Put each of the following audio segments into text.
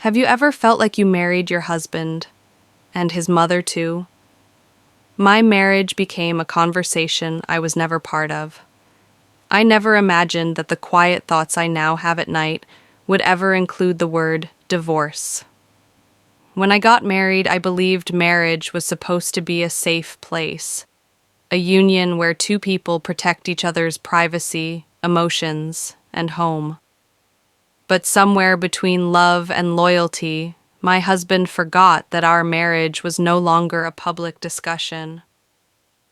Have you ever felt like you married your husband and his mother too? My marriage became a conversation I was never part of. I never imagined that the quiet thoughts I now have at night would ever include the word divorce. When I got married, I believed marriage was supposed to be a safe place, a union where two people protect each other's privacy, emotions, and home. But somewhere between love and loyalty, my husband forgot that our marriage was no longer a public discussion.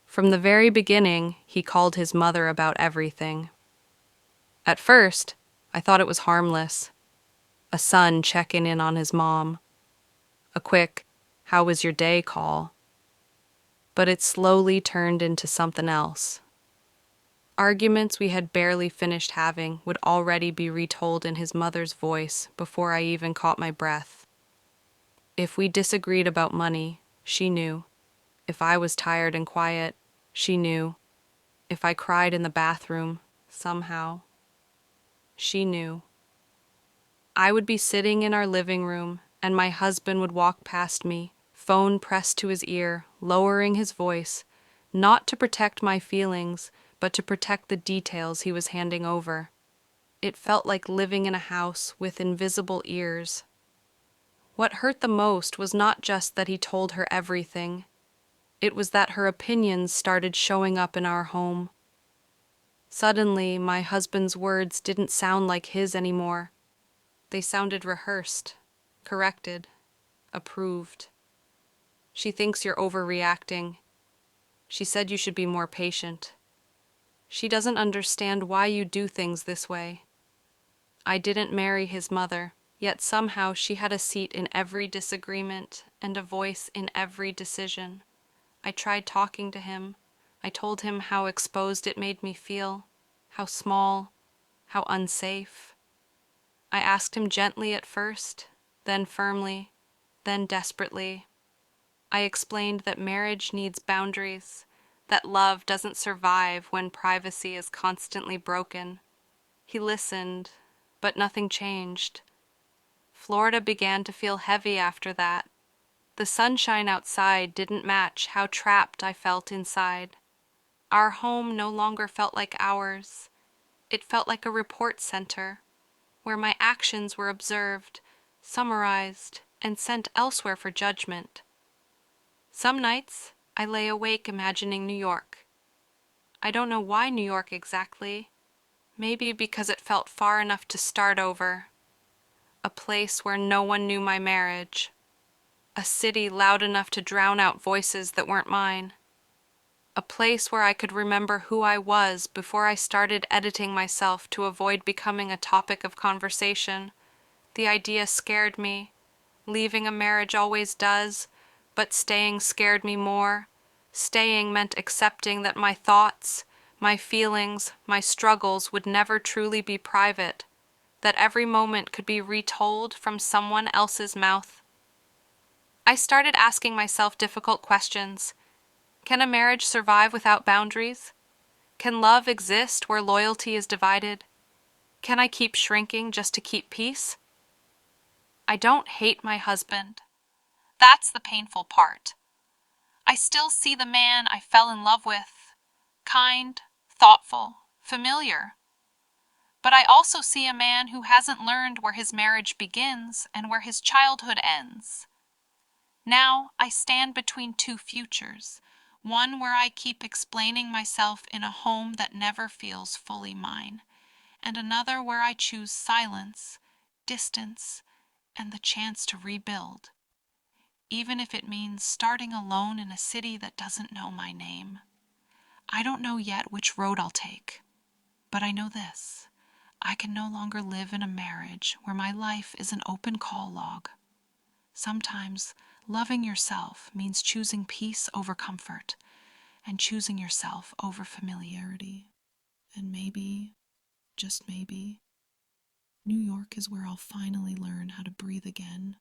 From the very beginning, he called his mother about everything. At first, I thought it was harmless. A son checking in on his mom. A quick, "How was your day?" call. But it slowly turned into something else. Arguments we had barely finished having would already be retold in his mother's voice before I even caught my breath. If we disagreed about money, she knew. If I was tired and quiet, she knew. If I cried in the bathroom, somehow, she knew. I would be sitting in our living room, and my husband would walk past me, phone pressed to his ear, lowering his voice, not to protect my feelings, but to protect the details he was handing over. It felt like living in a house with invisible ears. What hurt the most was not just that he told her everything. It was that her opinions started showing up in our home. Suddenly, my husband's words didn't sound like his anymore. They sounded rehearsed, corrected, approved. "She thinks you're overreacting. She said you should be more patient. She doesn't understand why you do things this way." I didn't marry his mother, yet somehow she had a seat in every disagreement and a voice in every decision. I tried talking to him. I told him how exposed it made me feel, how small, how unsafe. I asked him gently at first, then firmly, then desperately. I explained that marriage needs boundaries, that love doesn't survive when privacy is constantly broken. He listened, but nothing changed. Florida began to feel heavy after that. The sunshine outside didn't match how trapped I felt inside. Our home no longer felt like ours. It felt like a report center, where my actions were observed, summarized, and sent elsewhere for judgment. Some nights, I lay awake imagining New York. I don't know why New York exactly. Maybe because it felt far enough to start over. A place where no one knew my marriage. A city loud enough to drown out voices that weren't mine. A place where I could remember who I was before I started editing myself to avoid becoming a topic of conversation. The idea scared me. Leaving a marriage always does, but staying scared me more. Staying meant accepting that my thoughts, my feelings, my struggles would never truly be private, that every moment could be retold from someone else's mouth. I started asking myself difficult questions. Can a marriage survive without boundaries? Can love exist where loyalty is divided? Can I keep shrinking just to keep peace? I don't hate my husband. That's the painful part. I still see the man I fell in love with. Kind, thoughtful, familiar. But I also see a man who hasn't learned where his marriage begins and where his childhood ends. Now I stand between two futures, one where I keep explaining myself in a home that never feels fully mine, and another where I choose silence, distance, and the chance to rebuild, even if it means starting alone in a city that doesn't know my name. I don't know yet which road I'll take, but I know this. I can no longer live in a marriage where my life is an open call log. Sometimes loving yourself means choosing peace over comfort and choosing yourself over familiarity. And maybe, just maybe, New York is where I'll finally learn how to breathe again.